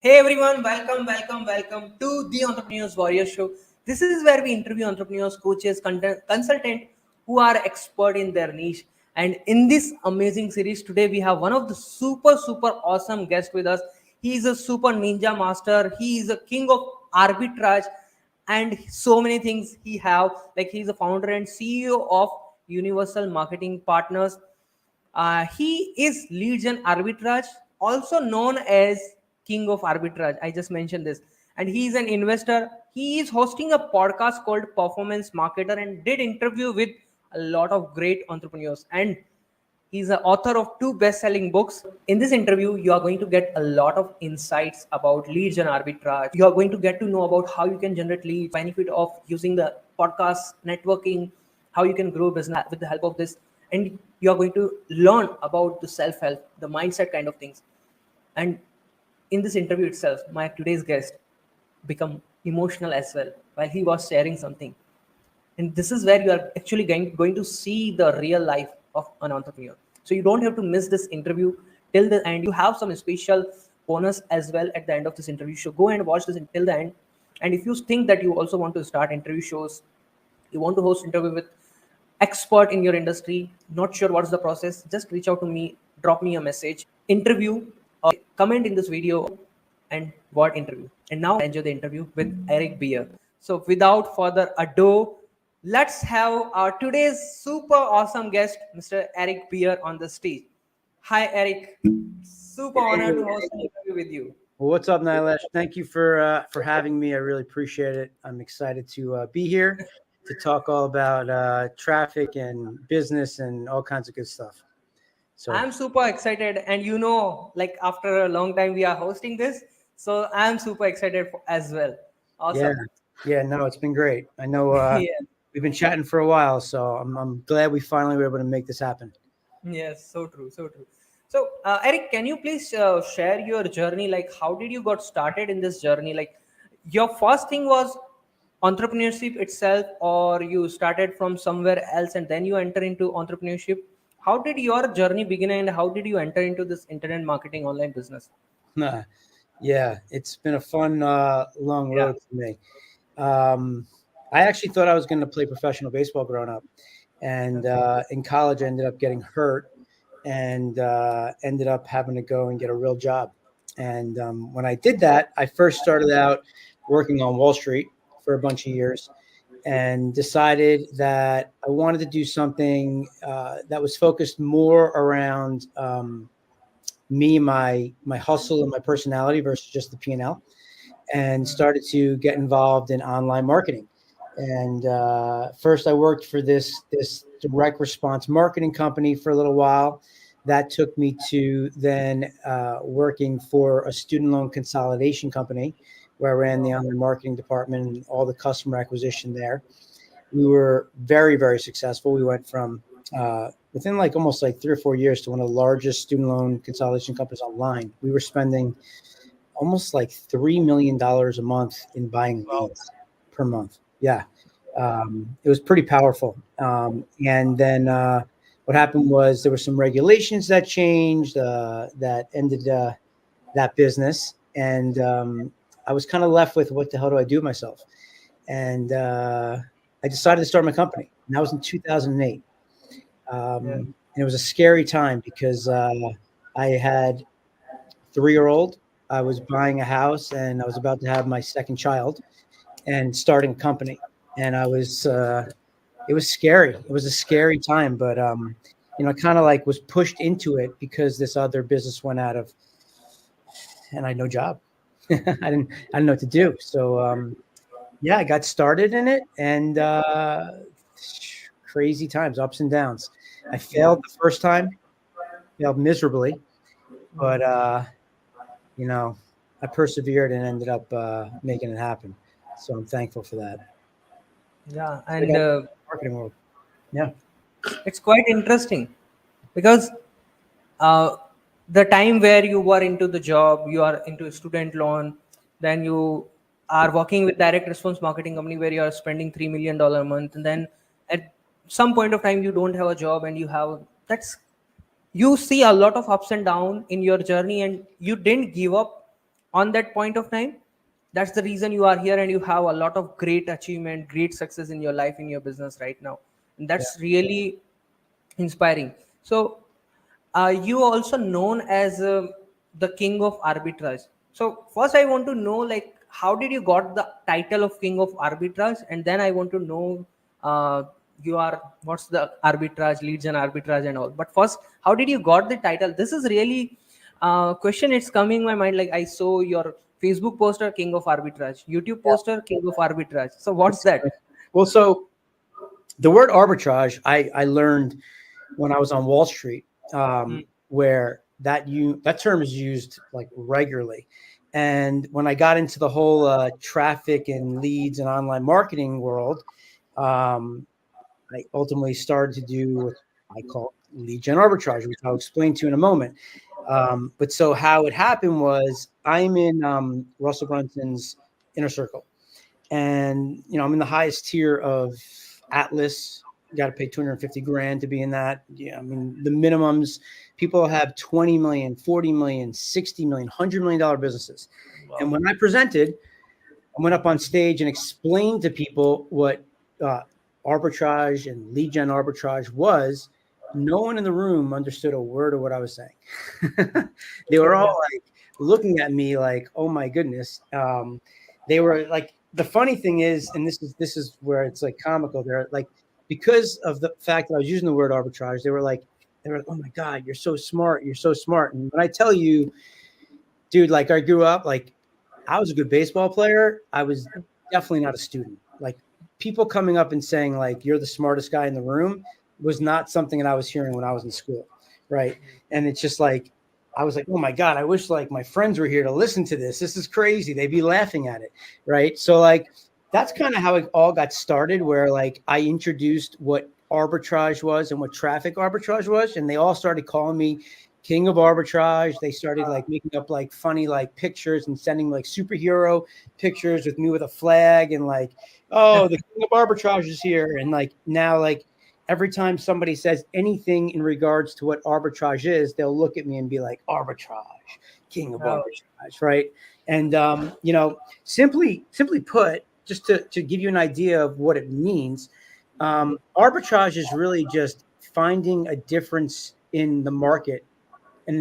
Hey everyone, welcome to the Entrepreneurs Warrior Show. This is where we interview entrepreneurs, coaches, consultant who are expert in their niche. And in this amazing series today, we have one of the super awesome guests with us. He is a super ninja master. He is a king of arbitrage, and so many things he have. Like he's a founder and CEO of Universal Marketing Partners. He is LeadGen Arbitrage, also known as King of Arbitrage. I just mentioned this. And he is an investor. He is hosting a podcast called Performance Marketer and did interview with a lot of great entrepreneurs. And he's the author of two best-selling books. In this interview, you are going to get a lot of insights about leads and arbitrage. You are going to get to know about how you can generate leads, benefit of using the podcast networking, how you can grow business with the help of this. And you are going to learn about the self-help, the mindset kind of things. And in this interview itself, my today's guest become emotional as well while he was sharing something. And this is where you are actually going to see the real life of an entrepreneur. So you don't have to miss this interview till the end. You have some special bonus as well at the end of this interview. So go and watch this until the end. And if you think that you also want to start interview shows, you want to host interview with expert in your industry, not sure what's the process, just reach out to me, drop me a message, interview, or comment in this video and what interview. And now enjoy the interview with Eric Beer. So without further ado, let's have our today's super awesome guest, Mr. Eric Beer, on the stage. Hi, Eric. Super honored to host an interview with you. Well, what's up, Nilesh? Thank you for having me. I really appreciate it. I'm excited to be here to talk all about traffic and business and all kinds of good stuff. So I'm super excited, and like after a long time we are hosting this, so I'm super excited as well. Awesome. Yeah, no, it's been great. I know we've been chatting for a while, so I'm glad we finally were able to make this happen. Yes, so true. So Eric, can you please share your journey? Like, how did you got started in this journey? Like, your first thing was entrepreneurship itself, or you started from somewhere else and then you enter into entrepreneurship? How did your journey begin, and how did you enter into this internet marketing online business? Yeah, it's been a fun, long road for me. I actually thought I was going to play professional baseball growing up. And in college, I ended up getting hurt and ended up having to go and get a real job. And when I did that, I first started out working on Wall Street for a bunch of years and decided that I wanted to do something that was focused more around me, my hustle and my personality versus just the P&L, and started to get involved in online marketing. And first I worked for this direct response marketing company for a little while. That took me to then working for a student loan consolidation company where I ran the online marketing department and all the customer acquisition there. We were very, very successful. We went from within almost 3 or 4 years to one of the largest student loan consolidation companies online. We were spending almost $3 million a month in buying leads per month. Yeah. It was pretty powerful. And then what happened was there were some regulations that changed that ended that business. And I was kind of left with, what the hell do I do with myself? And I decided to start my company. And that was in 2008. And it was a scary time because I had a 3-year-old. I was buying a house and I was about to have my second child and starting a company. And I was, it was scary. It was a scary time, but, I kind of was pushed into it because this other business went out of, and I had no job. I didn't know what to do. So, I got started in it, and crazy times, ups and downs. I failed the first time, failed miserably, but, I persevered and ended up making it happen. So I'm thankful for that. Yeah, and marketing world. Yeah, it's quite interesting because the time where you were into the job, you are into a student loan, then you are working with direct response marketing company where you are spending $3 million a month, and then at some point of time you don't have a job and you see a lot of ups and downs in your journey, and you didn't give up. on that point of time, that's the reason you are here and you have a lot of great achievement, great success in your life, in your business right now, and Yeah. that's really inspiring. So you also known as the king of arbitrage. So first I want to know, like, how did you got the title of king of arbitrage, and then I want to know uh, you are what's the arbitrage, leads and arbitrage and all. But first, how did you got the title? This is really question, it's coming in my mind. Like, I saw your Facebook poster, king of arbitrage, YouTube Yeah. poster, king of arbitrage. So what's that? Well, so the word arbitrage, I learned when I was on Wall Street, Mm. where that term is used like regularly. And when I got into the whole traffic and leads and online marketing world, um, I ultimately started to do what I call lead gen arbitrage, which I'll explain to you in a moment. But so how it happened was I'm in Russell Brunson's inner circle, and I'm in the highest tier of Atlas. You got to pay 250 grand to be in that. Yeah, I mean the minimums. People have 20 million, 40 million, 60 million, $100 million businesses. And Wow. when I presented, I went up on stage and explained to people what uh, arbitrage and lead gen arbitrage was. No one in the room understood a word of what I was saying. They were all Yeah. like looking at me like, "Oh my goodness." They were like, the funny thing is, and this is where it's like comical. They're like, because of the fact that I was using the word arbitrage, they were like, "Oh my God, you're so smart. You're so smart." And when I tell you, dude, like I grew up, like I was a good baseball player. I was definitely not a student. Like people coming up and saying like you're the smartest guy in the room was not something that I was hearing when I was in school, right? And it's just like I was like, oh my God, I wish like my friends were here to listen to this. This is crazy. They'd be laughing at it, right? So like that's kind of how it all got started, where like I introduced what arbitrage was and what traffic arbitrage was, and they all started calling me king of arbitrage. They started like making up like funny like pictures and sending like superhero pictures with me with a flag and like, oh, the king of arbitrage is here. And like now, like every time somebody says anything in regards to what arbitrage is, they'll look at me and be like, arbitrage, king of Oh, arbitrage, right? And simply put, just to give you an idea of what it means, arbitrage is really just finding a difference in the market, an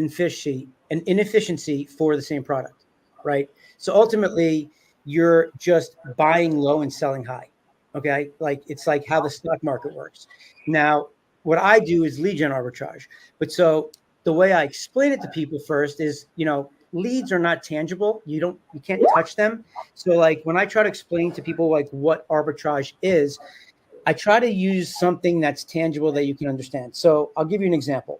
inefficiency for the same product, right? So ultimately, you're just buying low and selling high. Okay, like it's like how the stock market works. Now, what I do is lead gen arbitrage. But so the way I explain it to people first is, leads are not tangible. You can't touch them. So like when I try to explain to people like what arbitrage is, I try to use something that's tangible that you can understand. So I'll give you an example.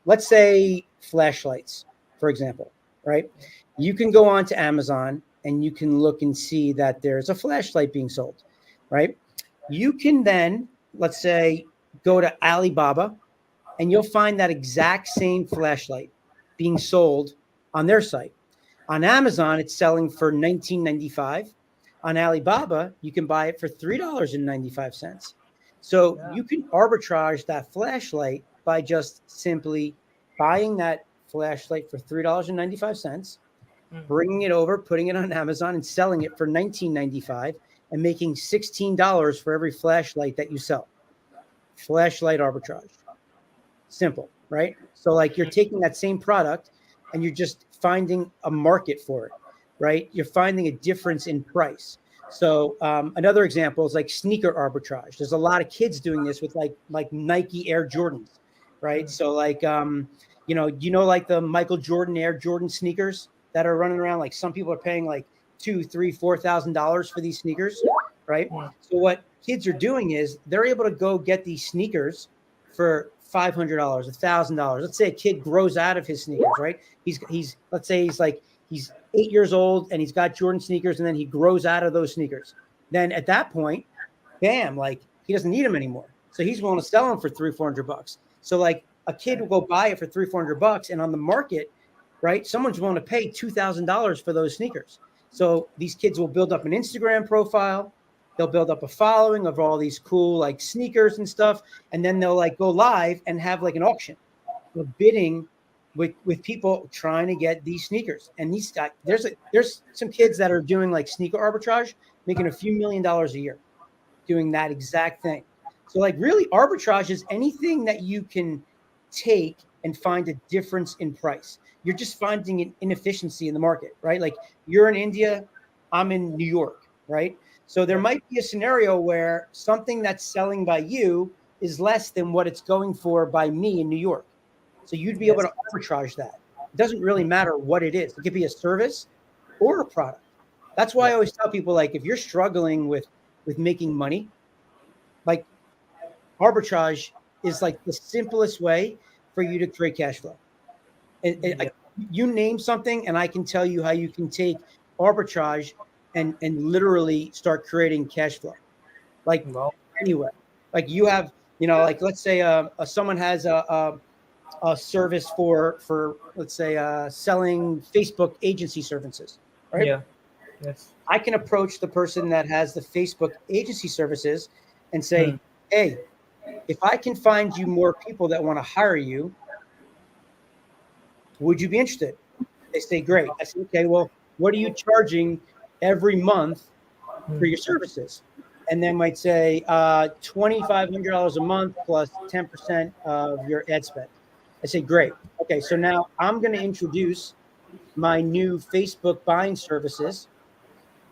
Let's say flashlights, for example, right? You can go on to Amazon and you can look and see that there's a flashlight being sold, right? You can then, let's say, go to Alibaba and you'll find that exact same flashlight being sold on their site. On Amazon, it's selling for $19.95. On Alibaba, you can buy it for $3.95. So yeah. you can arbitrage that flashlight by just simply buying that flashlight for $3.95, Mm. bringing it over, putting it on Amazon, and selling it for $19.95, and making $16 for every flashlight that you sell. Flashlight arbitrage. Simple, right? So like you're taking that same product and you're just finding a market for it, right? You're finding a difference in price. So another example is like sneaker arbitrage. There's a lot of kids doing this with like Nike Air Jordans, right? So like like the Michael Jordan Air Jordan sneakers that are running around. Like some people are paying like $2, $3, $4,000 for these sneakers, right? Mm. So what kids are doing is they're able to go get these sneakers for $500, $1,000. Let's say a kid grows out of his sneakers, right? He's let's say he's 8 years old and he's got Jordan sneakers, and then he grows out of those sneakers. Then at that point, bam, like he doesn't need them anymore. So he's willing to sell them for $300-400. So like a kid will go buy it for $300-400, and on the market, right, someone's willing to pay $2,000 for those sneakers. So these kids will build up an Instagram profile. They'll build up a following of all these cool like sneakers and stuff, and then they'll like go live and have like an auction. They're bidding with people trying to get these sneakers. And these there's some kids that are doing like sneaker arbitrage, making a few $1 million a year doing that exact thing. So like really arbitrage is anything that you can take and find a difference in price. You're just finding an inefficiency in the market, right? Like you're in India, I'm in New York, right? So there might be a scenario where something that's selling by you is less than what it's going for by me in New York. So you'd be able to arbitrage that. It doesn't really matter what it is. It could be a service or a product. That's why I always tell people, like, if you're struggling with making money, like arbitrage is like the simplest way for you to create cash flow. And you name something and I can tell you how you can take arbitrage and literally start creating cash flow. Like anyway, like you have, like let's say someone has a service for let's say selling Facebook agency services, right? Yeah. Yes. I can approach the person that has the Facebook agency services and say, hey, if I can find you more people that want to hire you, would you be interested? They say, great. I say, okay, well, what are you charging every month for your services? And they might say $2,500 a month plus 10% of your ad spend. I say, great. Okay, so now I'm going to introduce my new Facebook buying services.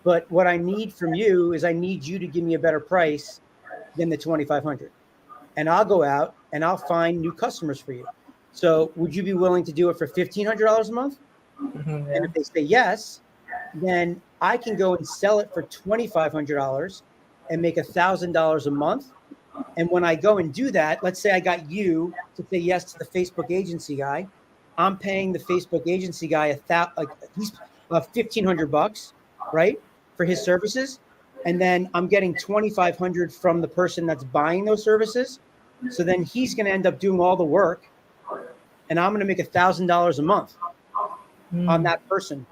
But what I need from you is I need you to give me a better price than the $2,500. And I'll go out and I'll find new customers for you. So would you be willing to do it for $1,500 a month? And if they say yes, then I can go and sell it for $2,500 and make $1,000 a month. And when I go and do that, let's say I got you to say yes to the Facebook agency guy. I'm paying the Facebook agency guy he's $1,500, right, for his services, and then I'm getting $2,500 from the person that's buying those services. So then he's going to end up doing all the work, and I'm going to make $1,000 a month on that person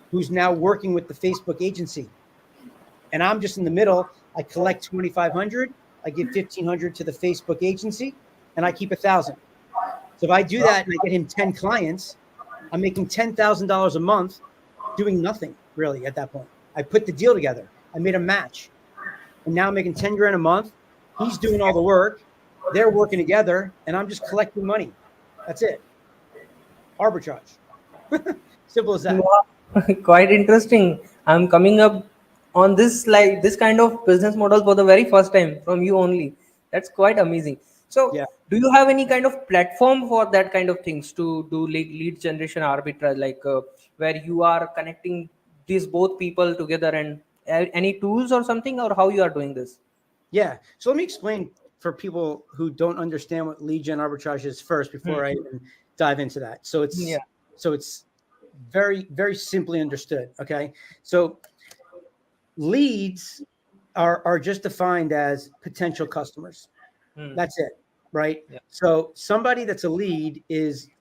who's now working with the Facebook agency. And I'm just in the middle. I collect $2,500. I give $1,500 to the Facebook agency, and I keep $1,000. So if I do that and I get him 10 clients, I'm making $10,000 a month doing nothing really at that point. I put the deal together. I made a match, and now I'm making 10 grand a month. He's doing all the work. They're working together, and I'm just collecting money. That's it. Arbitrage. Simple as that. Wow. Quite interesting. I'm coming up on this kind of business model for the very first time from you only. That's quite amazing. So Yeah. do you have any kind of platform for that kind of things to do lead generation arbitrage, like where you are connecting these both people together, and any tools or something, or how you are doing this? Yeah. So let me explain for people who don't understand what lead gen arbitrage is first before I even dive into that. So it's very, very simply understood. Okay. So leads are just defined as potential customers. That's it. Right. Yeah. So somebody that's a lead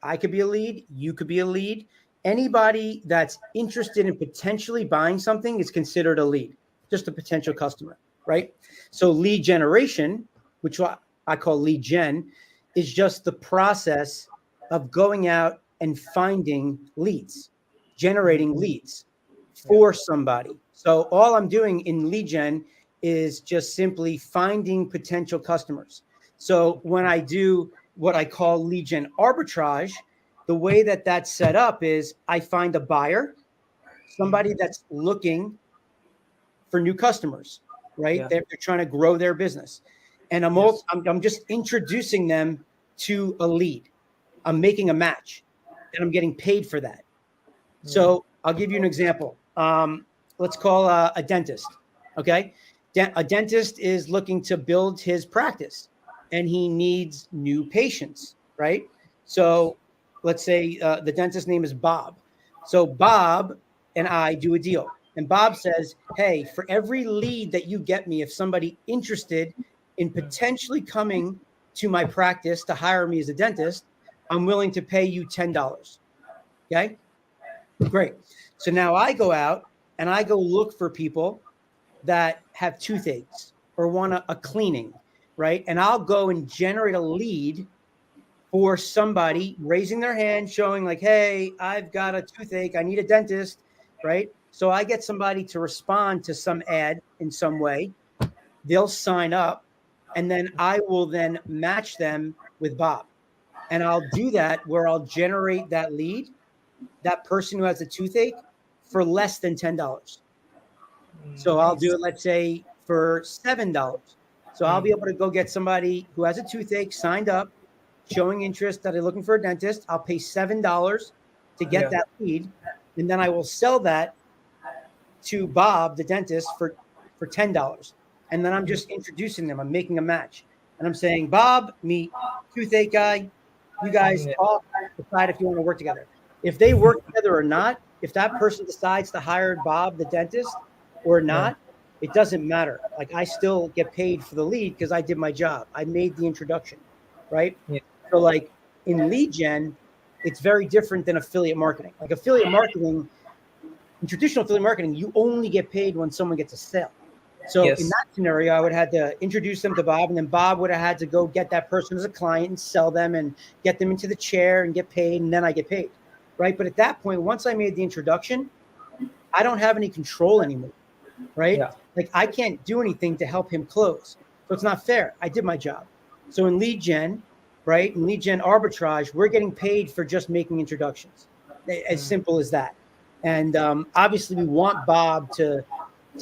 I could be a lead. You could be a lead. Anybody that's interested in potentially buying something is considered a lead, just a potential customer. Right. So lead generation, which I call lead gen, is just the process of going out and finding leads, generating leads for somebody. So all I'm doing in lead gen is just simply finding potential customers. So when I do what I call lead gen arbitrage, the way that that's set up is I find a buyer, somebody that's looking for new customers, right? Yeah. They're trying to grow their business. And I'm just introducing them to a lead. I'm making a match, and I'm getting paid for that. So I'll give you an example. Let's call a dentist. Okay. A dentist is looking to build his practice, and he needs new patients, right? So let's say the dentist's name is Bob. So Bob and I do a deal. And Bob says, hey, for every lead that you get me, if somebody interested in potentially coming to my practice to hire me as a dentist, I'm willing to pay you $10. Okay, great. So now I go out and I go look for people that have toothaches or want a cleaning, right? And I'll go and generate a lead for somebody raising their hand, showing like, hey, I've got a toothache, I need a dentist, right? So I get somebody to respond to some ad in some way. They'll sign up, and then I will then match them with Bob. And I'll do that where I'll generate that lead, that person who has a toothache, for less than $10. So I'll do Nice. it, let's say, for $7. So I'll be able to go get somebody who has a toothache signed up, showing interest that they're looking for a dentist. I'll pay $7 to get Yeah. that lead, and then I will sell that to Bob, the dentist, for $10. And then I'm just introducing them. I'm making a match, and I'm saying, Bob, meet toothache guy. You guys Yeah. talk, decide if you want to work together. If they work together or not, if that person decides to hire Bob, the dentist, or not, it doesn't matter. Like, I still get paid for the lead because I did my job. I made the introduction, right? Yeah. So like in LeadGen, it's very different than affiliate marketing. Like affiliate marketing, in traditional affiliate marketing, you only get paid when someone gets a sale. So in Yes. that scenario, I would have to introduce them to Bob, and then Bob would have had to go get that person as a client and sell them and get them into the chair and get paid, and then I get paid, right? But at that point, once I made the introduction, I don't have any control anymore, right? Yeah. Like I can't do anything to help him close. So it's not fair. I did my job. So in LeadGen, right, in LeadGen Arbitrage, we're getting paid for just making introductions. As simple as that. And obviously we want Bob to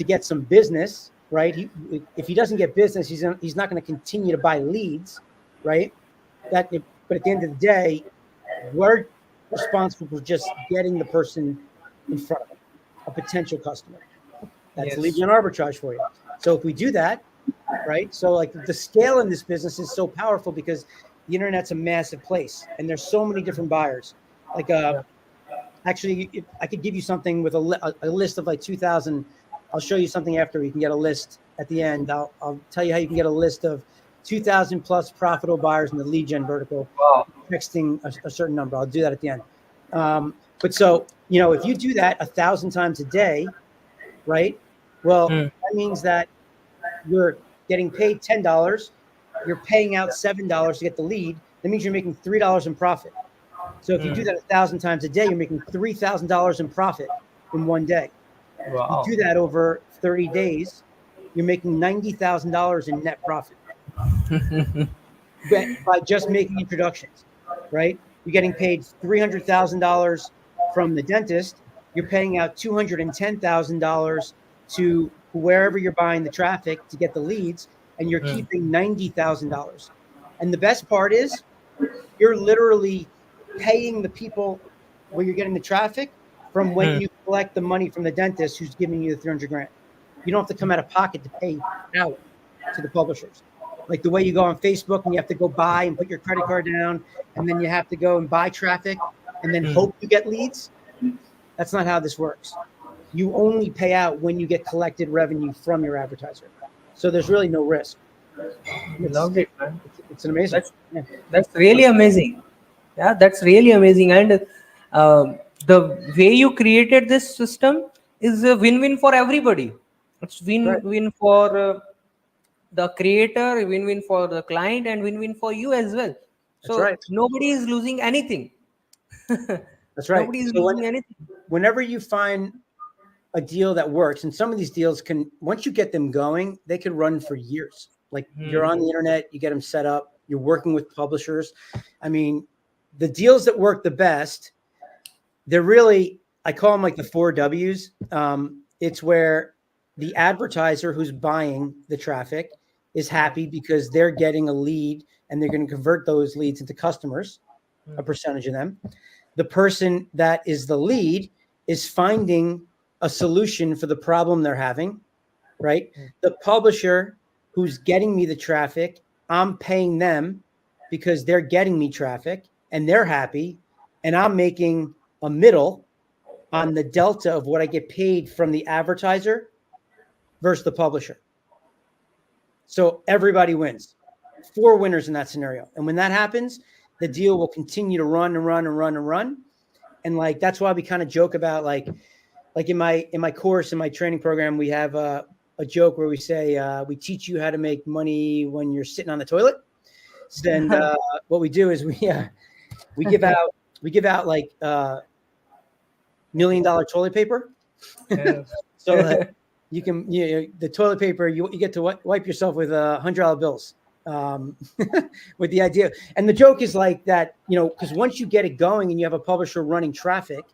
get some business, right? If he doesn't get business, he's not going to continue to buy leads, right? But at the end of the day, we're responsible for just getting the person in front of him, a potential customer. That's Yes. LeadGen Arbitrage for you. So if we do that, right? So like the scale in this business is so powerful because the internet's a massive place and there's so many different buyers. Like actually, if I could give you something with a list of like 2,000. I'll show you something after. You can get a list at the end. I'll tell you how you can get a list of 2,000 plus profitable buyers in the LeadGen vertical. Wow. Texting a certain number. I'll do that at the end. But so, you know, if you do that 1,000 times a day, right? Well, that means that you're getting paid $10. You're paying out $7 to get the lead. That means you're making $3 in profit. So if you do that 1,000 times a day, you're making $3,000 in profit in one day. Wow. You do that over 30 days, you're making $90,000 in net profit by just making introductions, right? You're getting paid $300,000 from the dentist. You're paying out $210,000 to wherever you're buying the traffic to get the leads, and you're keeping $90,000. And the best part is you're literally paying the people where you're getting the traffic from when you collect the money from the dentist who's giving you the 300 grand. You don't have to come out of pocket to pay out to the publishers. Like the way you go on Facebook and you have to go buy and put your credit card down, and then you have to go and buy traffic and then hope you get leads. That's not how this works. You only pay out when you get collected revenue from your advertiser. So there's really no risk. Loved it, man. It's an amazing. That's really amazing. Yeah, that's really amazing. And the way you created this system is a win-win for everybody. It's win-win for the creator, win-win for the client, and win-win for you as well. So That's right. nobody is losing anything. That's right. Nobody is So losing anything. whenever you find a deal that works, and some of these deals can, once you get them going, they could run for years. Like you're on the internet, you get them set up, you're working with publishers. I mean, the deals that work the best, they're really, I call them like the 4 W's. It's where the advertiser who's buying the traffic is happy because they're getting a lead and they're going to convert those leads into customers, a percentage of them. The person that is the lead is finding a solution for the problem they're having, right? The publisher who's getting me the traffic, I'm paying them because they're getting me traffic and they're happy, and I'm making a middle on the delta of what I get paid from the advertiser versus the publisher. So everybody wins. 4 winners in that scenario. And when that happens, the deal will continue to run and run and run and run. And like, that's why we kind of joke about like in my course, in my training program, we have a joke where we say, we teach you how to make money when you're sitting on the toilet. And what we do is we give out like $1 million toilet paper. So that you can, the toilet paper, you get to wipe yourself with $100 bills. With the idea. And the joke is like that, because once you get it going and you have a publisher running traffic,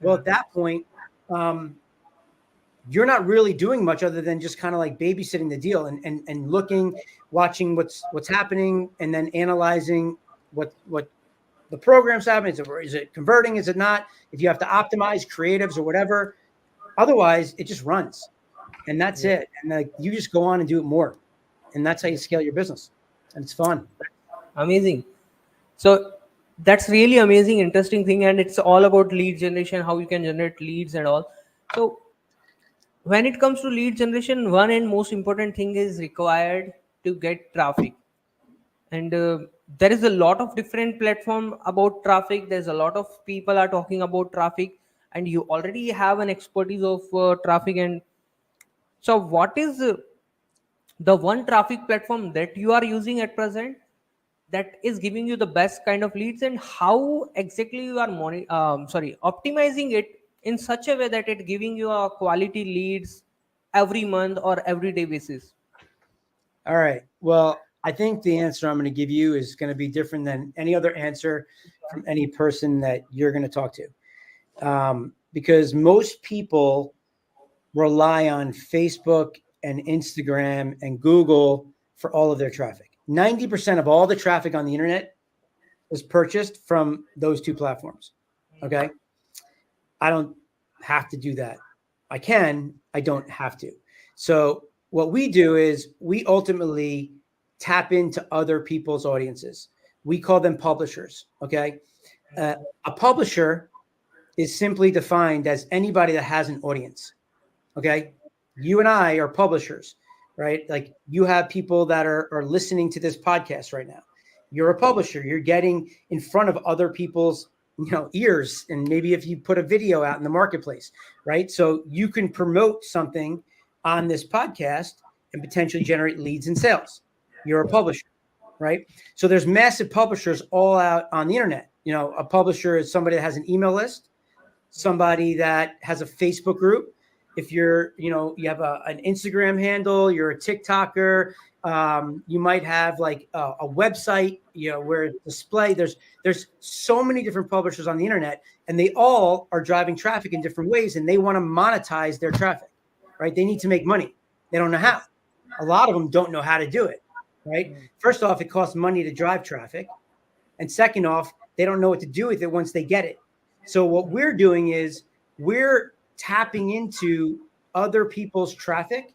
well, at that point, you're not really doing much other than just kind of like babysitting the deal and looking, watching what's happening, and then analyzing what the program's happening. Is it converting? Is it not? If you have to optimize creatives or whatever, otherwise it just runs, and that's it. And like you just go on and do it more, and that's how you scale your business, and it's fun. Amazing. So that's really amazing, interesting thing, and it's all about lead generation, how you can generate leads and all. So when it comes to lead generation, one and most important thing is required to get traffic. And there is a lot of different platform about traffic. There's a lot of people are talking about traffic, and you already have an expertise of traffic. And so what is the one traffic platform that you are using at present that is giving you the best kind of leads, and how exactly you are optimizing it in such a way that it giving you a quality leads every month or every day basis? All right. Well, I think the answer I'm going to give you is going to be different than any other answer from any person that you're going to talk to. Because most people rely on Facebook and Instagram and Google for all of their traffic. 90% of all the traffic on the internet is purchased from those two platforms. Okay. I don't have to do that. I can, I don't have to. So what we do is we ultimately tap into other people's audiences. We call them publishers. Okay. A publisher is simply defined as anybody that has an audience. Okay. You and I are publishers, right? Like you have people that are listening to this podcast right now. You're a publisher. You're getting in front of other people's, ears. And maybe if you put a video out in the marketplace, right? So you can promote something on this podcast and potentially generate leads and sales. You're a publisher, right? So there's massive publishers all out on the internet. A publisher is somebody that has an email list, somebody that has a Facebook group. If you're, you have an Instagram handle, you're a TikToker, you might have like a website, where display, there's so many different publishers on the internet, and they all are driving traffic in different ways, and they want to monetize their traffic, right? They need to make money. They don't know how. A lot of them don't know how to do it, right? First off, it costs money to drive traffic. And second off, they don't know what to do with it once they get it. So what we're doing is we're tapping into other people's traffic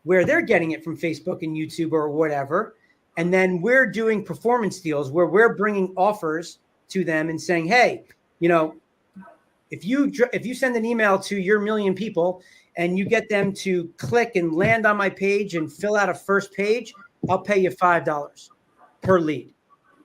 where they're getting it from Facebook and YouTube or whatever. And then we're doing performance deals where we're bringing offers to them and saying, hey, if you send an email to your 1 million people and you get them to click and land on my page and fill out a first page, I'll pay you $5 per lead,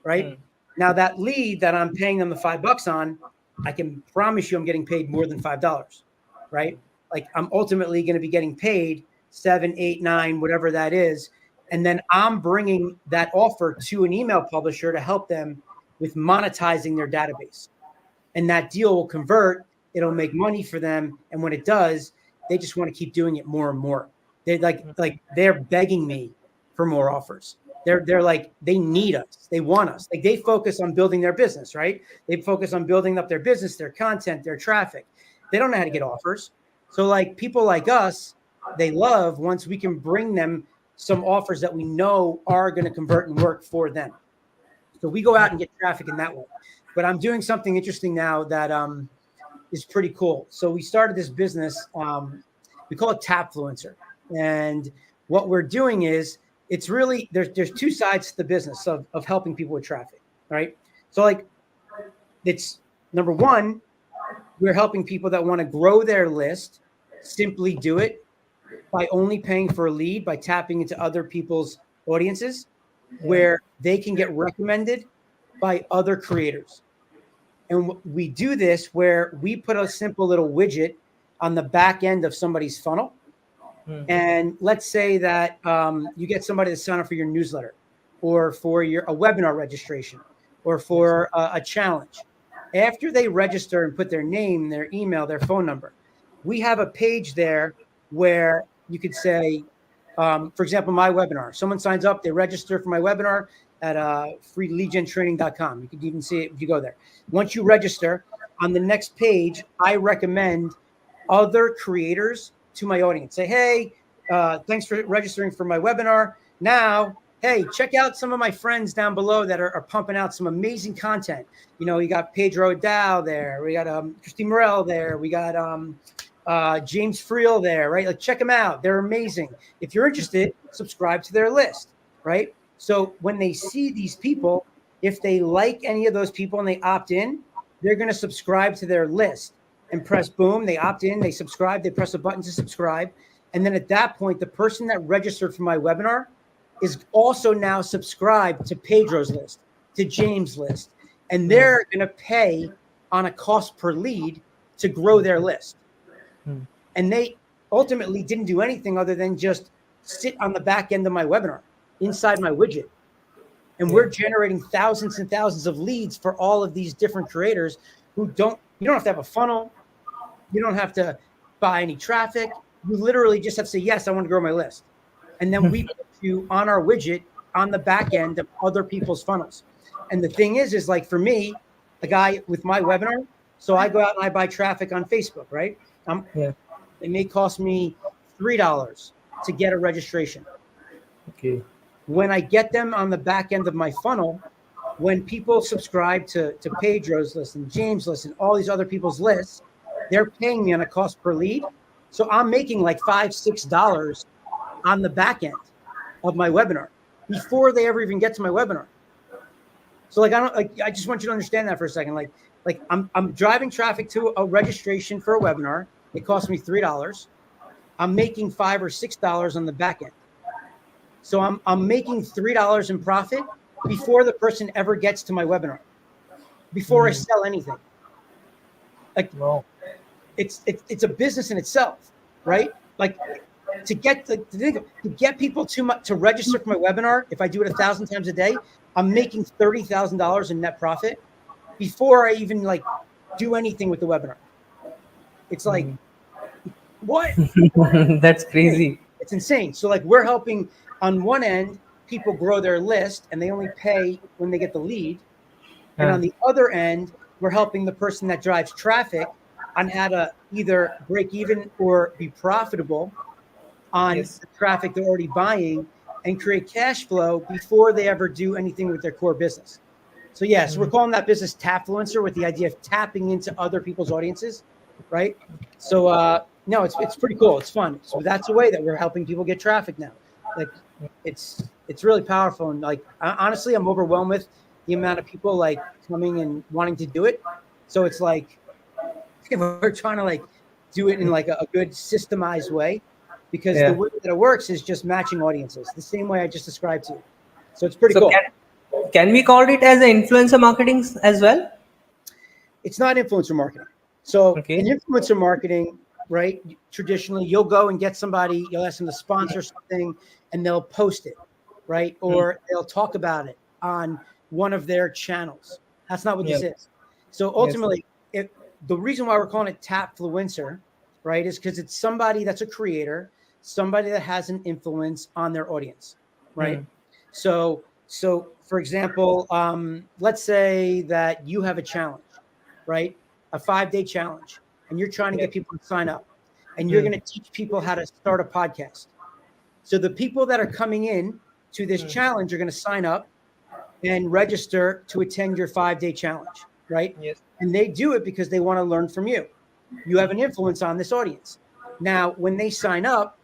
right? Now that lead that I'm paying them the $5 on, I can promise you I'm getting paid more than $5, right? Like I'm ultimately going to be getting paid 7, 8, 9, whatever that is. And then I'm bringing that offer to an email publisher to help them with monetizing their database. And that deal will convert. It'll make money for them. And when it does, they just want to keep doing it more and more. They're like they're begging me for more offers. They're like, they need us. They want us. Like they focus on building their business, right? They focus on building up their business, their content, their traffic. They don't know how to get offers. So like people like us, they love once we can bring them some offers that we know are going to convert and work for them. So we go out and get traffic in that way. But I'm doing something interesting now that is pretty cool. So we started this business. We call it Tapfluencer. And what we're doing is it's really there's two sides to the business of helping people with traffic, right? So like it's number one, we're helping people that want to grow their list simply do it by only paying for a lead, by tapping into other people's audiences where they can get recommended by other creators. And we do this where we put a simple little widget on the back end of somebody's funnel. And let's say that you get somebody to sign up for your newsletter. or for a webinar registration or for a challenge. After they register and put their name, their email, their phone number, we have a page there where you could say, for example, my webinar. Someone signs up, they register for my webinar at freeleadgentraining.com. You can even see it if you go there. Once you register, on the next page, I recommend other creators to my audience. Say, hey, thanks for registering for my webinar. Now, hey, check out some of my friends down below that are pumping out some amazing content. You know, you got Pedro Dow there. We got Christine Morel there. We got James Friel there, right? Like, check them out. They're amazing. If you're interested, subscribe to their list, right? So when they see these people, if they like any of those people and they opt in, they're going to subscribe to their list and press boom. They opt in, they subscribe, they press a button to subscribe. And then at that point, the person that registered for my webinar is also now subscribed to Pedro's list, to James' list. And they're going to pay on a cost per lead to grow their list. And they ultimately didn't do anything other than just sit on the back end of my webinar inside my widget. And we're generating thousands and thousands of leads for all of these different creators who you don't have to have a funnel. You don't have to buy any traffic. You literally just have to say, yes, I want to grow my list. And then we put you on our widget on the back end of other people's funnels. And the thing is like for me, a guy with my webinar, so I go out and I buy traffic on Facebook, right? It may cost me $3 to get a registration. Okay. When I get them on the back end of my funnel, when people subscribe to Pedro's list and James' list and all these other people's lists, they're paying me on a cost per lead. So I'm making like $5, $6 on the back end of my webinar before they ever even get to my webinar. So I just want you to understand that for a second. Like I'm driving traffic to a registration for a webinar. It cost me $3. I'm making $5 or $6 on the back end. So I'm making $3 in profit before the person ever gets to my webinar, before I sell anything. Like, it's a business in itself, right? Like to get people to register for my webinar, if I do it 1,000 times a day, I'm making $30,000 in net profit before I even like do anything with the webinar. It's like, what? That's crazy. It's insane. So like we're helping on one end, people grow their list and they only pay when they get the lead. And on the other end, we're helping the person that drives traffic on how to either break even or be profitable on the traffic they're already buying and create cash flow before they ever do anything with their core business. So so we're calling that business Tapfluencer with the idea of tapping into other people's audiences, right? So no, it's pretty cool. It's fun. So that's a way that we're helping people get traffic now. Like it's really powerful. And like honestly, I'm overwhelmed with the amount of people like coming and wanting to do it. So it's like we're trying to like do it in like a good systemized way, because the way that it works is just matching audiences the same way I just described to you. So it's pretty cool. Can we call it as an influencer marketing as well? It's not influencer marketing. So in influencer marketing, right, traditionally you'll go and get somebody, you'll ask them to sponsor something and they'll post it, right? Or they'll talk about it on one of their channels. That's not what this is. So ultimately, the reason why we're calling it Tapfluencer, right, is because it's somebody that's a creator, somebody that has an influence on their audience, right? So for example, let's say that you have a challenge, right? A 5-day challenge, and you're trying to get people to sign up, and you're going to teach people how to start a podcast. So the people that are coming in to this challenge are going to sign up and register to attend your 5-day challenge, right? And they do it because they want to learn from you. You have an influence on this audience. Now, when they sign up,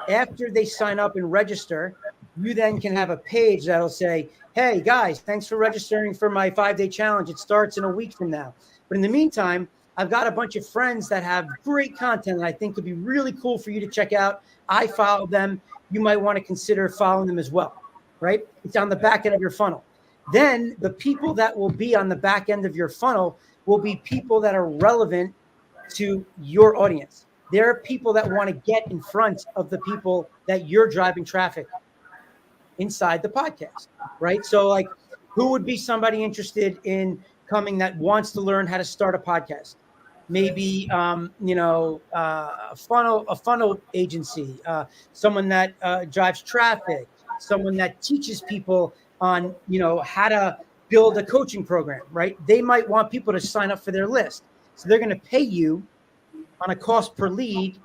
after they sign up and register, you then can have a page that'll say, hey guys, thanks for registering for my 5-day challenge. It starts in a week from now. But in the meantime, I've got a bunch of friends that have great content that I think could be really cool for you to check out. I follow them. You might want to consider following them as well, right? It's on the back end of your funnel. Then the people that will be on the back end of your funnel will be people that are relevant to your audience. There are people that want to get in front of the people that you're driving traffic. inside the podcast, right? So like, who would be somebody interested in coming that wants to learn how to start a podcast? Maybe a funnel agency, someone that drives traffic, someone that teaches people on how to build a coaching program, right? They might want people to sign up for their list, so they're going to pay you on a cost per lead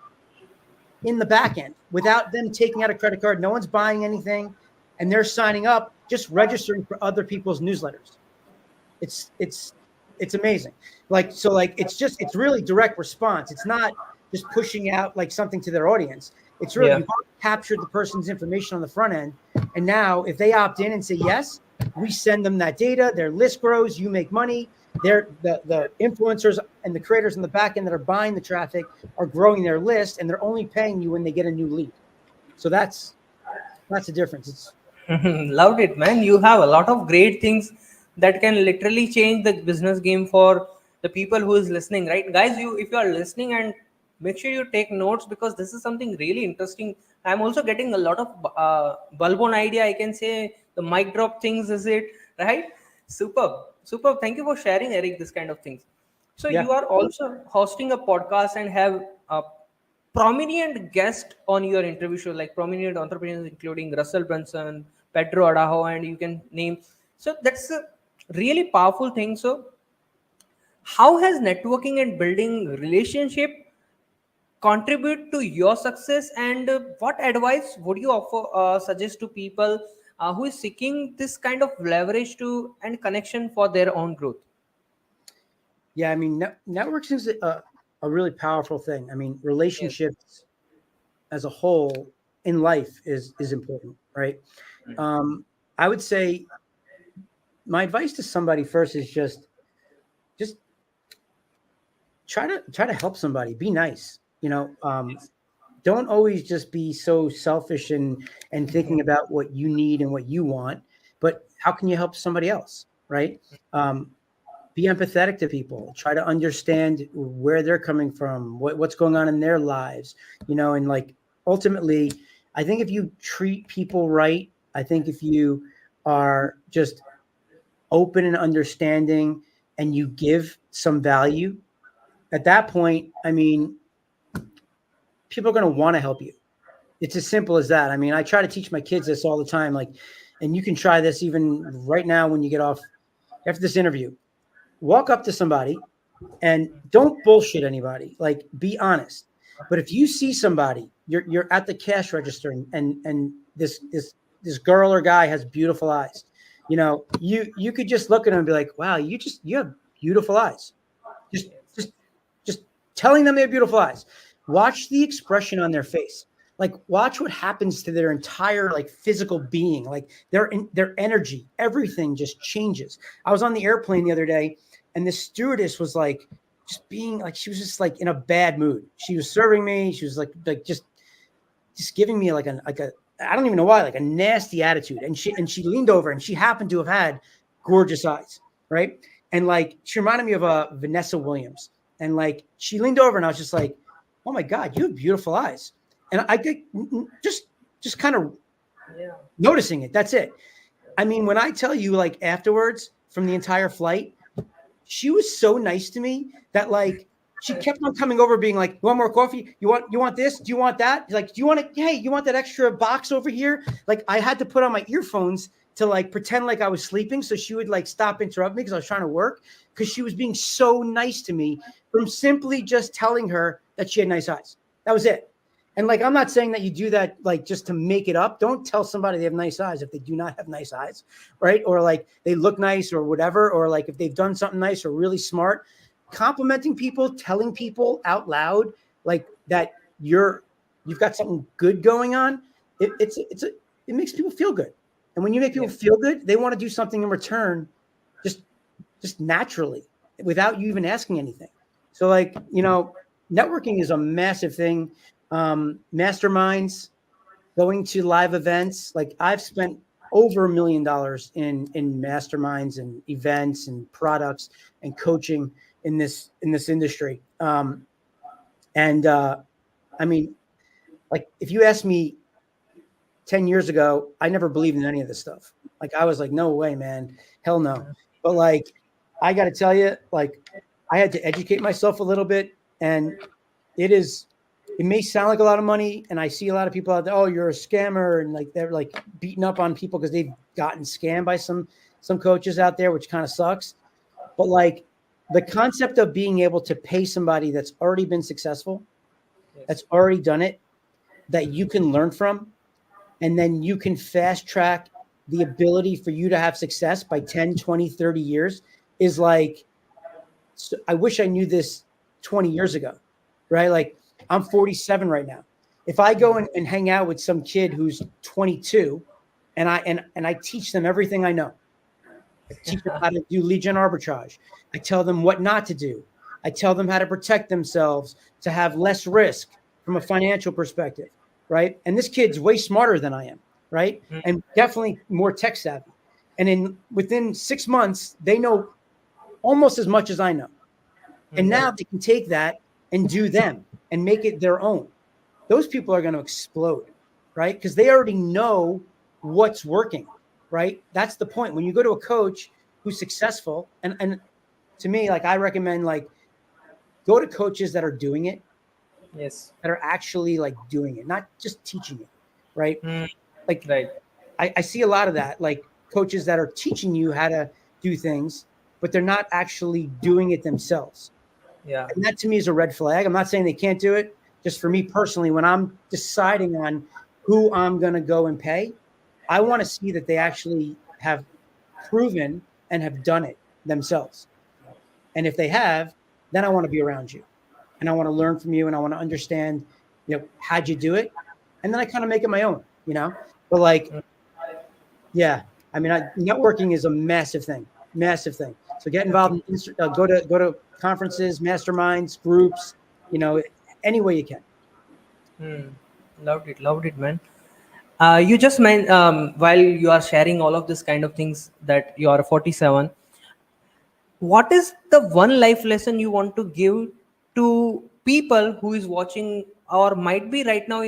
in the back end without them taking out a credit card. No one's buying anything, and they're signing up, just registering for other people's newsletters. It's amazing. It's really direct response. It's not just pushing out like something to their audience. It's really, you've captured the person's information on the front end, and now if they opt in and say yes, we send them that data. Their list grows. You make money. The influencers and the creators in the back end that are buying the traffic are growing their list, and they're only paying you when they get a new lead. So that's the difference. Loved it, man. You have a lot of great things that can literally change the business game for the people who is listening, right? Guys, if you are listening, and make sure you take notes, because this is something really interesting. I'm also getting a lot of bulb on idea, I can say. The mic drop things, is it right? Superb. Thank you for sharing, Eric, this kind of things. So Yeah. you are also hosting a podcast and have a prominent guest on your interview show, like prominent entrepreneurs including Russell Brunson, Pedro Adaho, and you can name. So that's a really powerful thing. So how has networking and building relationship contribute to your success, and what advice would you offer suggest to people who is seeking this kind of leverage to and connection for their own growth? Yeah, I mean, networks is a really powerful thing. I mean, relationships as a whole in life is important, right? I would say my advice to somebody first is just try to help somebody. Be nice, don't always just be so selfish and thinking about what you need and what you want, but how can you help somebody else, right? Be empathetic to people. Try to understand where they're coming from, what's going on in their lives, and like ultimately, I think if you treat people right, I think if you are just open and understanding and you give some value, at that point, I mean, people are going to want to help you. It's as simple as that. I mean, I try to teach my kids this all the time, like, and you can try this even right now when you get off after this interview. Walk up to somebody and don't bullshit anybody. Like, be honest. But if you see somebody, you're at the cash register and this girl or guy has beautiful eyes, you could just look at them and be like, wow, you have beautiful eyes. Just telling them they have beautiful eyes. Watch the expression on their face. Like, watch what happens to their entire like physical being, like their energy, everything just changes. I was on the airplane the other day, and the stewardess was like, just being like, she was just like in a bad mood. She was serving me. She was like just giving me like a I don't even know why, like a nasty attitude. And she leaned over, and she happened to have had gorgeous eyes, right? And like, she reminded me of Vanessa Williams. And like, she leaned over, and I was just like, oh my God, you have beautiful eyes. And I get just kind of noticing it. That's it. I mean, when I tell you, like, afterwards from the entire flight, she was so nice to me that like she kept on coming over being like, you want more coffee? You want this? Do you want that? Like, do you want it? Hey, you want that extra box over here? Like, I had to put on my earphones to like pretend like I was sleeping. So she would like stop interrupt me because I was trying to work, because she was being so nice to me from simply just telling her that she had nice eyes. That was it. And like, I'm not saying that you do that like just to make it up. Don't tell somebody they have nice eyes if they do not have nice eyes, right? Or like they look nice or whatever, or like if they've done something nice or really smart. Complimenting people, telling people out loud like that you've got something good going on. It makes people feel good. And when you make people feel good, they want to do something in return, just naturally, without you even asking anything. So like, networking is a massive thing. Masterminds, going to live events. Like, I've spent over $1 million in masterminds and events and products and coaching in this industry. I mean, like, if you ask me 10 years ago, I never believed in any of this stuff. Like, I was like, no way, man. Hell no. But like, I got to tell you, like, I had to educate myself a little bit, and it may sound like a lot of money. And I see a lot of people out there, oh, you're a scammer. And like, they're like beating up on people because they've gotten scammed by some coaches out there, which kind of sucks. But like, the concept of being able to pay somebody that's already been successful, that's already done it, that you can learn from, and then you can fast track the ability for you to have success by 10, 20, 30 years is like, I wish I knew this 20 years ago, right? Like, I'm 47 right now. If I go and hang out with some kid who's 22 and I teach them everything I know, I teach them how to do LeadGen arbitrage. I tell them what not to do. I tell them how to protect themselves to have less risk from a financial perspective, right? And this kid's way smarter than I am, right? And definitely more tech savvy. And within 6 months, they know almost as much as I know. And now they can take that and do them and make it their own. Those people are going to explode, right? Because they already know what's working, right? That's the point. When you go to a coach who's successful, and to me, like, I recommend, like, go to coaches that are doing it. Yes. That are actually like doing it, not just teaching it, right? Like, right. I see a lot of that, like coaches that are teaching you how to do things, but they're not actually doing it themselves. Yeah. And that to me is a red flag. I'm not saying they can't do it. Just for me personally, when I'm deciding on who I'm going to go and pay, I want to see that they actually have proven and have done it themselves. And if they have, then I want to be around you. And I want to learn from you, and I want to understand, how'd you do it? And then I kind of make it my own, but like, yeah, I mean, networking is a massive thing. So get involved in, go to conferences, masterminds, groups, any way you can. Loved it, man. You just meant, while you are sharing all of this kind of things, that you are 47. What is the one life lesson you want to give to people who is watching, or might be right now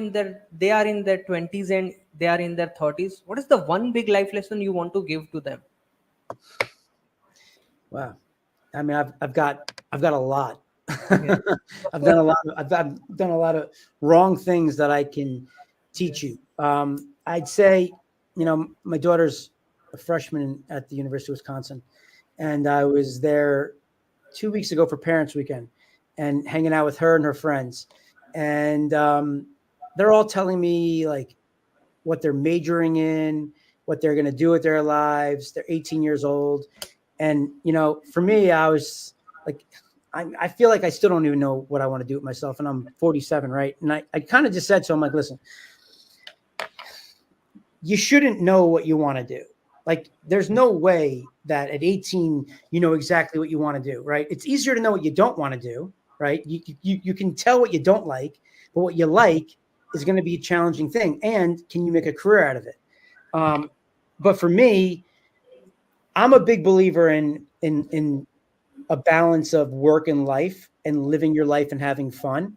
they are in their 20s and they are in their 30s? What is the one big life lesson you want to give to them? Wow. I mean, I've got a lot. I've done a lot of wrong things that I can teach you. I'd say, my daughter's a freshman at the University of Wisconsin, and I was there 2 weeks ago for Parents Weekend and hanging out with her and her friends. And they're all telling me like what they're majoring in, what they're going to do with their lives. They're 18 years old. And, for me, I was like, I feel like I still don't even know what I want to do with myself. And I'm 47, right? And I kind of just said to him, like, listen, you shouldn't know what you want to do. Like, there's no way that at 18, you know exactly what you want to do, right? It's easier to know what you don't want to do, right? You can tell what you don't like, but what you like is going to be a challenging thing. And can you make a career out of it? But for me, I'm a big believer in a balance of work and life and living your life and having fun.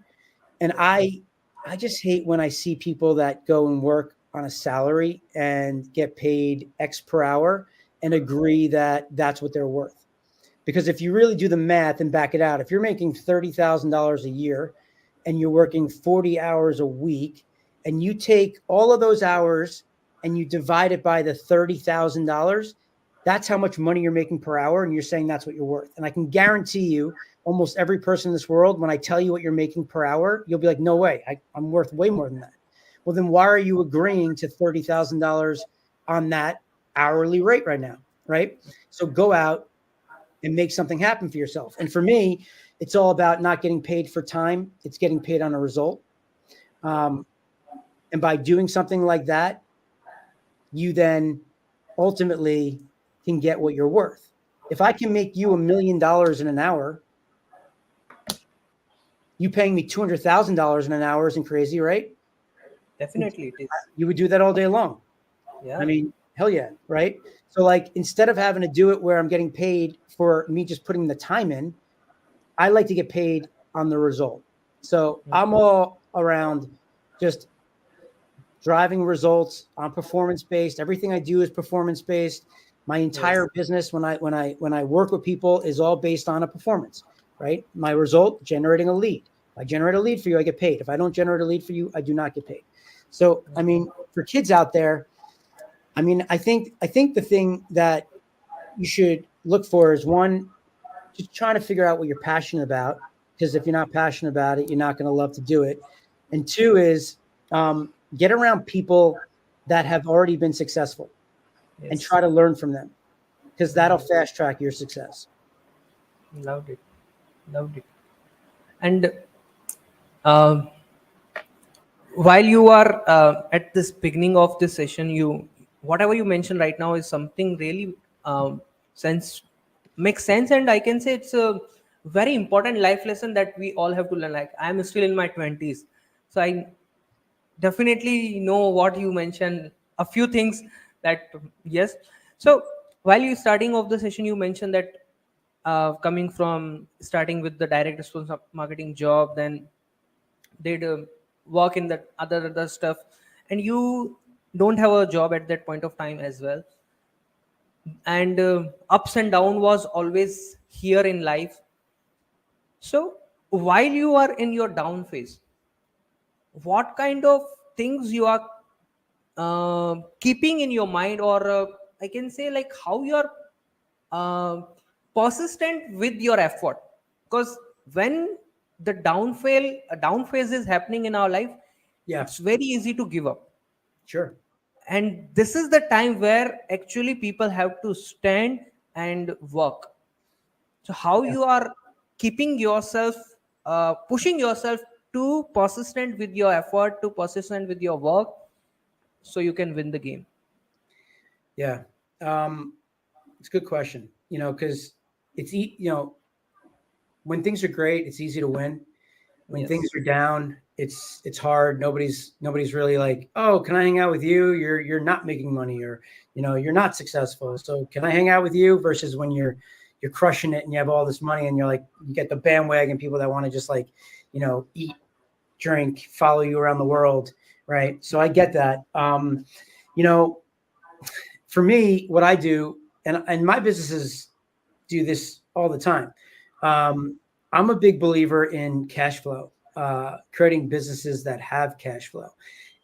And I just hate when I see people that go and work on a salary and get paid X per hour and agree that that's what they're worth. Because if you really do the math and back it out, if you're making $30,000 a year and you're working 40 hours a week, and you take all of those hours and you divide it by the $30,000, that's how much money you're making per hour. And you're saying that's what you're worth. And I can guarantee you, almost every person in this world, when I tell you what you're making per hour, you'll be like, no way, I'm worth way more than that. Well, then why are you agreeing to $30,000 on that hourly rate right now, right? So go out and make something happen for yourself. And for me, it's all about not getting paid for time. It's getting paid on a result. And by doing something like that, you then ultimately can get what you're worth. If I can make you $1 million in an hour, you paying me $200,000 in an hour isn't crazy, right? Definitely it is. You would do that all day long. Yeah. I mean, hell yeah, right? So like, instead of having to do it where I'm getting paid for me just putting the time in, I like to get paid on the result. So I'm all around just driving results. I'm performance based. Everything I do is performance based. My entire business, when I work with people, is all based on a performance, right? My result, generating a lead. If I generate a lead for you, I get paid. If I don't generate a lead for you, I do not get paid. So, I mean, for kids out there, I mean, I think the thing that you should look for is, one, just trying to figure out what you're passionate about, because if you're not passionate about it, you're not going to love to do it. And two is get around people that have already been successful and try to learn from them, because that'll fast track your success. Loved it. Loved it. And um while you are at this beginning of this session, you whatever you mentioned right now is something really sense makes sense, and I can say it's a very important life lesson that we all have to learn. Like, I'm still in my 20s, so I definitely know what you mentioned, a few things that, yes. So while you starting off the session, you mentioned that coming from starting with the direct response marketing job, then did work in that other stuff, and you don't have a job at that point of time as well, and ups and down was always here in life. So while you are in your down phase, what kind of things you are keeping in your mind, or I can say, like, how you are uh, persistent with your effort? Because when the down phase is happening in our life, Yeah, it's very easy to give up. sure. And this is the time where actually people have to stand and work. So how Yeah. you are keeping yourself, pushing yourself to persistent with your effort, to persistent with your work, so you can win the game. Yeah. It's a good question, because when things are great, it's easy to win. When things Yes. are down, it's hard. Nobody's really like, oh, can I hang out with you? You're not making money, or you're not successful. So can I hang out with you? Versus when you're crushing it and you have all this money, and you're like, you get the bandwagon people that want to just, like, eat, drink, follow you around the world, right? So I get that. You know, for me, what I do, and my businesses do this all the time. I'm a big believer in cash flow, creating businesses that have cash flow.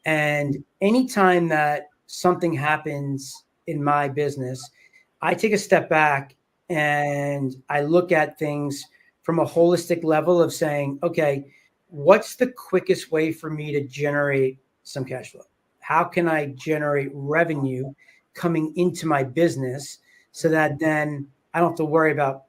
And anytime that something happens in my business, I take a step back and I look at things from a holistic level of saying, okay, what's the quickest way for me to generate some cash flow? How can I generate revenue coming into my business so that then I don't have to worry about,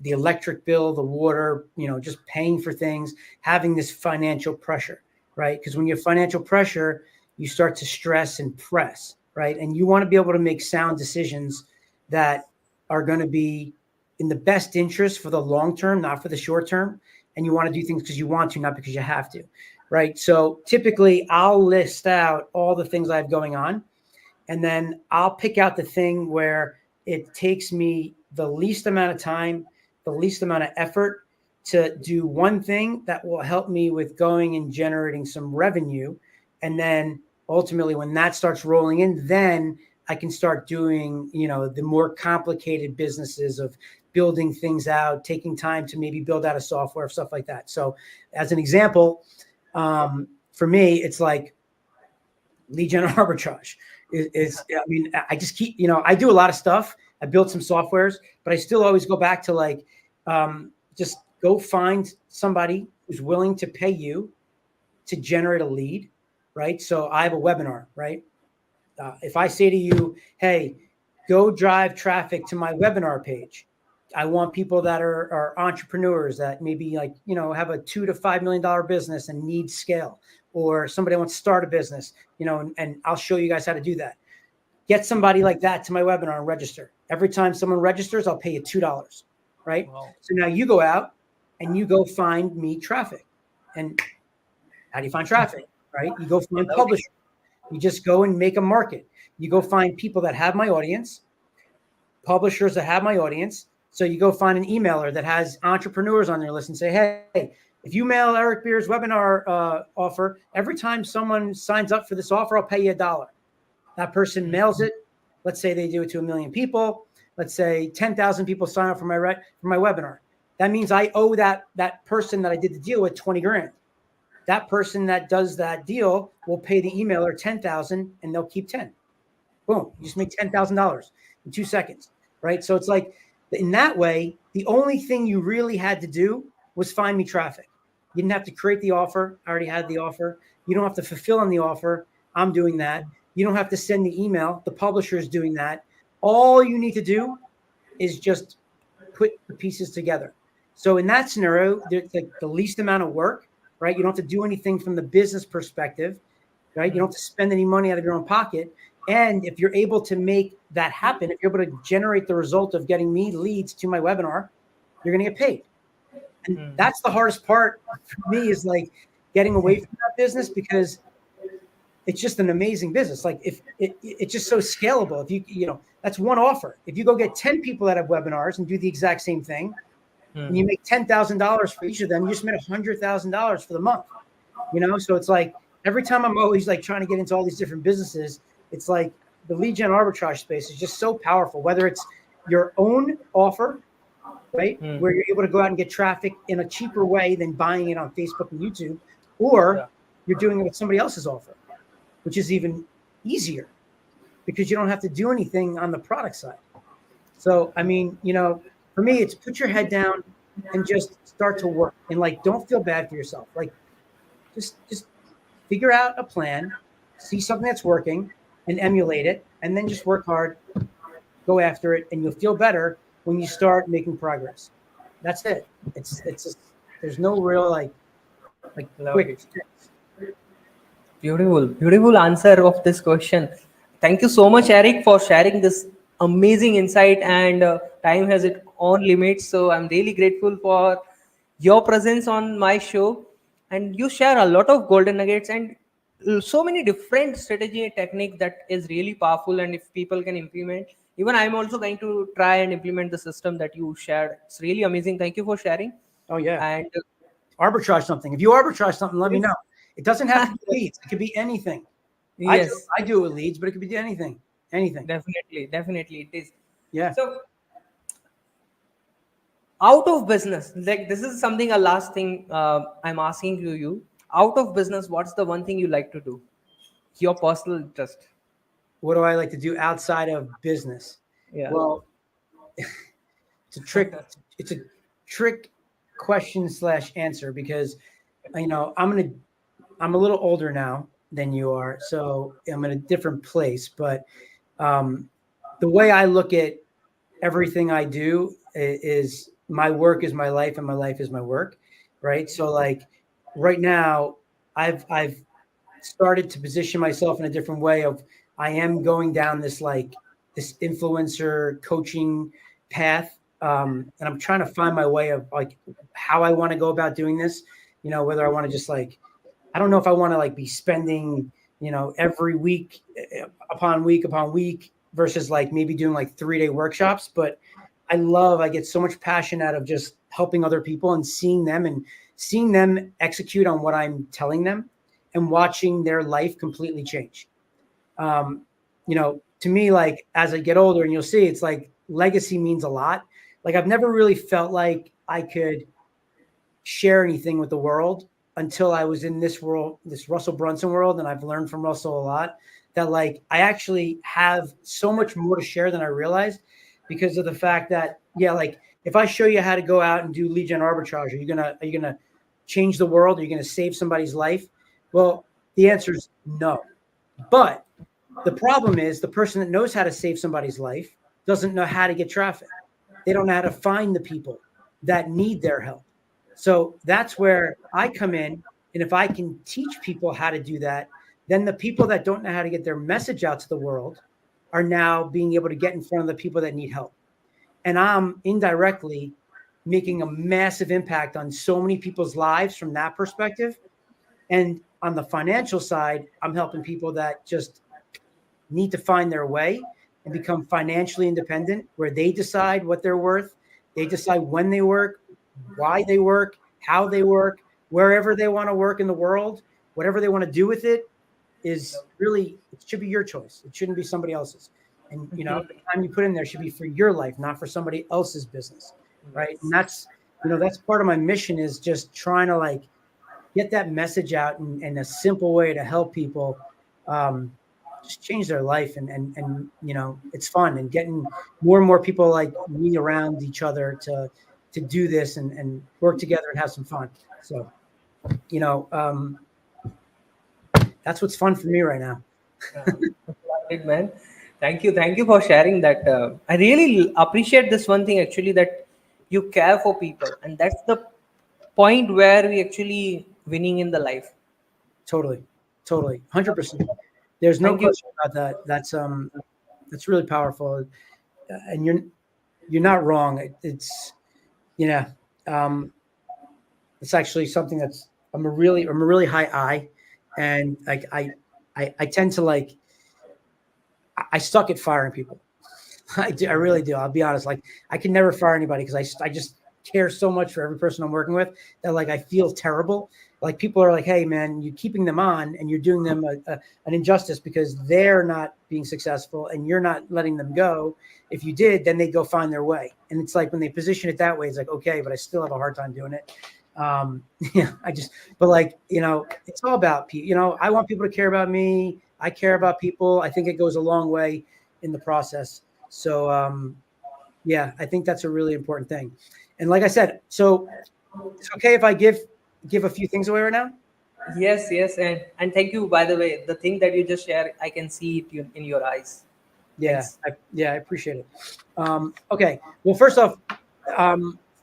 the electric bill, the water, just paying for things, having this financial pressure, right? Because when you have financial pressure, you start to stress and press, right? And you want to be able to make sound decisions that are going to be in the best interest for the long term, not for the short term. And you want to do things because you want to, not because you have to, right? So typically I'll list out all the things I have going on, and then I'll pick out the thing where it takes me the least amount of time, the least amount of effort to do one thing that will help me with going and generating some revenue. And then ultimately, when that starts rolling in, then I can start doing, the more complicated businesses of building things out, taking time to maybe build out a software, stuff like that. So as an example, for me, it's like LeadGen Arbitrage. I just keep, I do a lot of stuff. I built some softwares, but I still always go back to, like, just go find somebody who's willing to pay you to generate a lead, right? So I have a webinar, right? If I say to you, hey, go drive traffic to my webinar page, I want people that are entrepreneurs that maybe, like, have a $2 to $5 million business and need scale, or somebody wants to start a business, and I'll show you guys how to do that. Get somebody like that to my webinar and register. Every time someone registers, I'll pay you $2, right? Wow. So now you go out and you go find me traffic. And how do you find traffic, right? You go find publishers. You just go and make a market. You go find people that have my audience, publishers that have my audience. So you go find an emailer that has entrepreneurs on their list and say, hey, if you mail Eric Beer's webinar offer, every time someone signs up for this offer, I'll pay you $1. That person mails it. Let's say they do it to 1 million people. Let's say 10,000 people sign up for my webinar. That means I owe that person that I did the deal with 20 grand. That person that does that deal will pay the emailer 10,000 and they'll keep 10. Boom. You just make $10,000 in 2 seconds, right? So it's like in that way, the only thing you really had to do was find me traffic. You didn't have to create the offer. I already had the offer. You don't have to fulfill on the offer. I'm doing that. You don't have to send the email. The publisher is doing that. All you need to do is just put the pieces together. So in that scenario, there's like the least amount of work, right? You don't have to do anything from the business perspective, right? You don't have to spend any money out of your own pocket. And if you're able to make that happen, if you're able to generate the result of getting me leads to my webinar, you're going to get paid. And that's the hardest part for me, is like getting away from that business, because it's just an amazing business. Like if it's just so scalable. If you know, that's one offer. If you go get 10 people that have webinars and do the exact same thing, and you make $10,000 for each of them, you just made $100,000 for the month, you know? So it's like, every time I'm always like trying to get into all these different businesses, it's like the lead gen arbitrage space is just so powerful, whether it's your own offer, right? Where you're able to go out and get traffic in a cheaper way than buying it on Facebook and YouTube, or you're doing it with somebody else's offer, which is even easier because you don't have to do anything on the product side. So, I mean, you know, for me, it's put your head down and just start to work, and like, don't feel bad for yourself. Like just figure out a plan, see something that's working and emulate it, and then just work hard, go after it, and you'll feel better when you start making progress. That's it. It's just, there's no real like quick tips. Beautiful answer of this question. Thank you so much, Eric, for sharing this amazing insight. And time has its own limits, so I'm really grateful for your presence on my show. And you share a lot of golden nuggets and so many different strategy and technique that is really powerful. And if people can implement, even I'm also going to try and implement the system that you shared. It's really amazing. Thank you for sharing. Oh yeah. And arbitrage something. If you arbitrage something, let me know. It doesn't have to be leads. It could be anything. Yes, I do it with leads, but it could be anything. Anything. Definitely it is. Yeah. So out of business, like this is something, a last thing I'm asking you, out of business, what's the one thing you like to do, your personal interest? What do I like to do outside of business? Yeah. Well, it's a trick. It's a trick question / answer, because, you know, I'm a little older now than you are, so I'm in a different place. But the way I look at everything I do is my work is my life and my life is my work, right? So like right now, I've started to position myself in a different way of, I am going down this influencer coaching path. And I'm trying to find my way of like how I want to go about doing this, you know, whether I want to just like, I don't know if I want to like be spending, you know, every week upon week versus like maybe doing like 3-day workshops. But I get so much passion out of just helping other people and seeing them execute on what I'm telling them and watching their life completely change. You know, to me, like as I get older, and you'll see, it's like legacy means a lot. Like I've never really felt like I could share anything with the world until I was in this world, this Russell Brunson world. And I've learned from Russell a lot, that like, I actually have so much more to share than I realized, because of the fact that, yeah, like if I show you how to go out and do lead gen arbitrage, are you going to change the world? Are you going to save somebody's life? Well, the answer is no. But the problem is the person that knows how to save somebody's life doesn't know how to get traffic. They don't know how to find the people that need their help. So that's where I come in. And if I can teach people how to do that, then the people that don't know how to get their message out to the world are now being able to get in front of the people that need help. And I'm indirectly making a massive impact on so many people's lives from that perspective. And on the financial side, I'm helping people that just need to find their way and become financially independent, where they decide what they're worth. They decide when they work, why they work, how they work, wherever they want to work in the world, whatever they want to do with it is really, it should be your choice. It shouldn't be somebody else's. And, you know, the time you put in there should be for your life, not for somebody else's business. Right. And that's, you know, that's part of my mission, is just trying to like get that message out in a simple way to help people just change their life. And, you know, it's fun, and getting more and more people like me around each other to do this and work together and have some fun. So, you know, that's what's fun for me right now. It, man. Thank you for sharing that. I really appreciate this one thing actually, that you care for people, and that's the point where we actually winning in the life. Totally, 100%. There's no Thank you. question about that. That's really powerful, and you're not wrong. It's, you know, it's actually something that's, I'm a really high I, and like I tend to like, I suck at firing people. I do. I really do. I'll be honest. Like, I can never fire anybody because I just care so much for every person I'm working with that like I feel terrible. Like, people are like, hey man, you're keeping them on and you're doing them an injustice because they're not being successful and you're not letting them go. If you did, then they go find their way. And it's like, when they position it that way, it's like, okay, but I still have a hard time doing it. Yeah, but like, you know, it's all about people. You know, I want people to care about me. I care about people. I think it goes a long way in the process. So, yeah, I think that's a really important thing. And like I said, so it's okay if I give a few things away right now? Yes, and thank you. By the way, the thing that you just shared, I can see it in your eyes. Yeah, Thanks. I appreciate it. Okay, well, first off,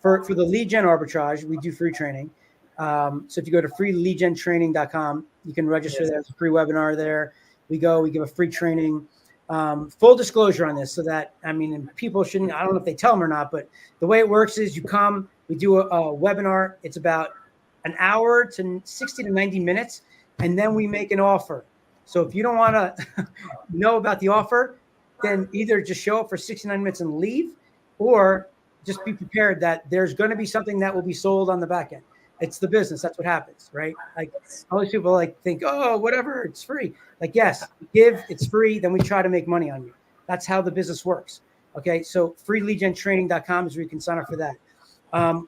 for the LeadGen arbitrage, we do free training. So if you go to freeleadgentraining.com, you can register. Yes. There's a free webinar there. We give a free training. Full disclosure on this, so that, I mean, people shouldn't, I don't know if they tell them or not, but the way it works is you come, we do a webinar. It's about an hour to 60 to 90 minutes, and then we make an offer. So if you don't want to know about the offer, then either just show up for 69 minutes and leave, or just be prepared that there's going to be something that will be sold on the back end. It's the business. That's what happens, right? Like, all these people like think, oh, whatever, it's free. Like, yes, give, it's free. Then we try to make money on you. That's how the business works. Okay. So freeleadgentraining.com is where you can sign up for that.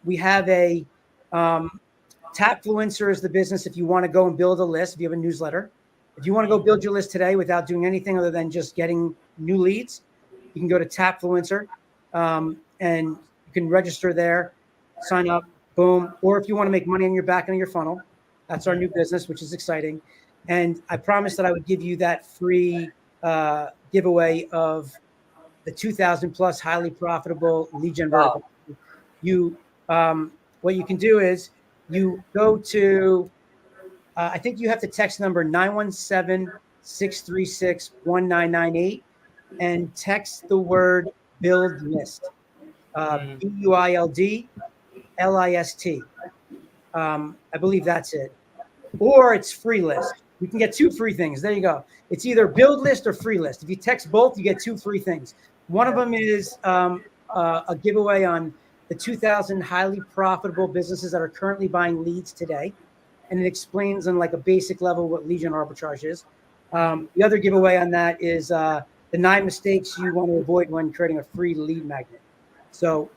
We have a Tapfluencer is the business. If you want to go and build a list, if you have a newsletter, if you want to go build your list today without doing anything other than just getting new leads, you can go to Tapfluencer, and you can register there, sign up, boom. Or if you want to make money on your back end of your funnel, that's our new business, which is exciting. And I promised that I would give you that free giveaway of the 2,000 plus highly profitable LeadGen vertical. You, what you can do is you go to, I think you have to text number 917-636-1998 and text the word build list, BUILD LIST. I believe that's it. Or it's free list. You can get two free things. There you go. It's either build list or free list. If you text both, you get two free things. One of them is a giveaway on the 2,000 highly profitable businesses that are currently buying leads today. And it explains on like a basic level what LeadGen arbitrage is. The other giveaway on that is the 9 mistakes you want to avoid when creating a free lead magnet. So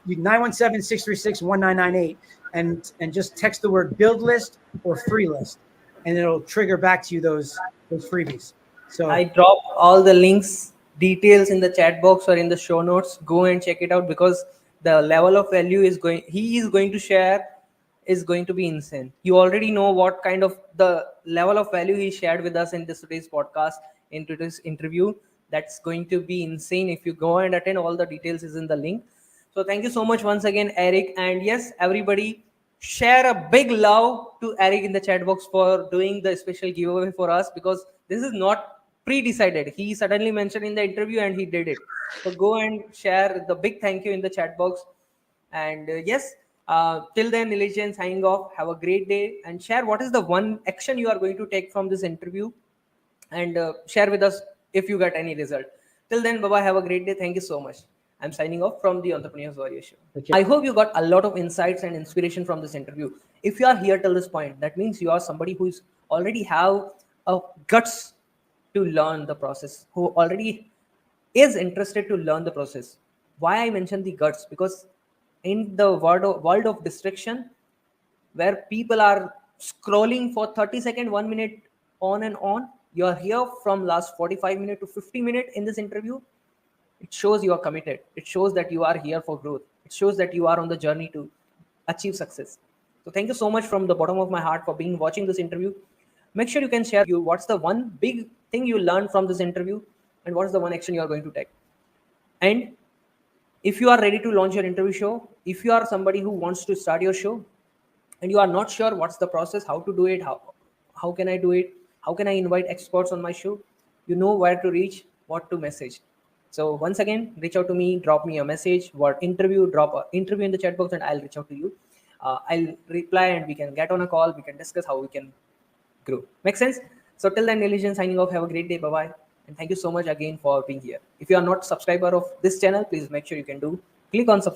you 917-636-1998 and just text the word build list or free list, and it'll trigger back to you those freebies. So I drop all the links, details in the chat box or in the show notes. Go and check it out, because the level of value he is going to share is going to be insane. You already know what kind of the level of value he shared with us in today's podcast, in today's interview. That's going to be insane. If you go and attend, all the details is in the link. So thank you so much once again, Eric. And yes, everybody, share a big love to Eric in the chat box for doing the special giveaway for us, because this is not pre-decided. He suddenly mentioned in the interview and he did it. So go and share the big thank you in the chat box. And yes, till then, LeadGen signing off. Have a great day, and share what is the one action you are going to take from this interview, and share with us if you got any result. Till then, bye bye. Have a great day. Thank you so much. I'm signing off from the Entrepreneurs Warrior Show. Okay. I hope you got a lot of insights and inspiration from this interview. If you are here till this point, that means you are somebody who is already have a guts to learn the process, who already is interested to learn the process. Why I mentioned the guts? Because in the world of distraction, where people are scrolling for 30 seconds, 1 minute on and on, you're here from last 45 minutes to 50 minutes in this interview. It shows you are committed. It shows that you are here for growth. It shows that you are on the journey to achieve success. So thank you so much from the bottom of my heart for being watching this interview. Make sure you can share you what's the one big thing you learned from this interview, and what is the one action you are going to take. And if you are ready to launch your interview show, if you are somebody who wants to start your show and you are not sure what's the process, how to do it, how can I do it, how can I invite experts on my show, you know where to reach, what to message. So once again, reach out to me, drop me a message, what interview, drop an interview in the chat box, and I'll reach out to you. I'll reply and we can get on a call. We can discuss how we can grow. Make sense? So till then, LeadGen signing off. Have a great day. Bye bye. And thank you so much again for being here. If you are not subscriber of this channel, please make sure you can do. Click on subscribe.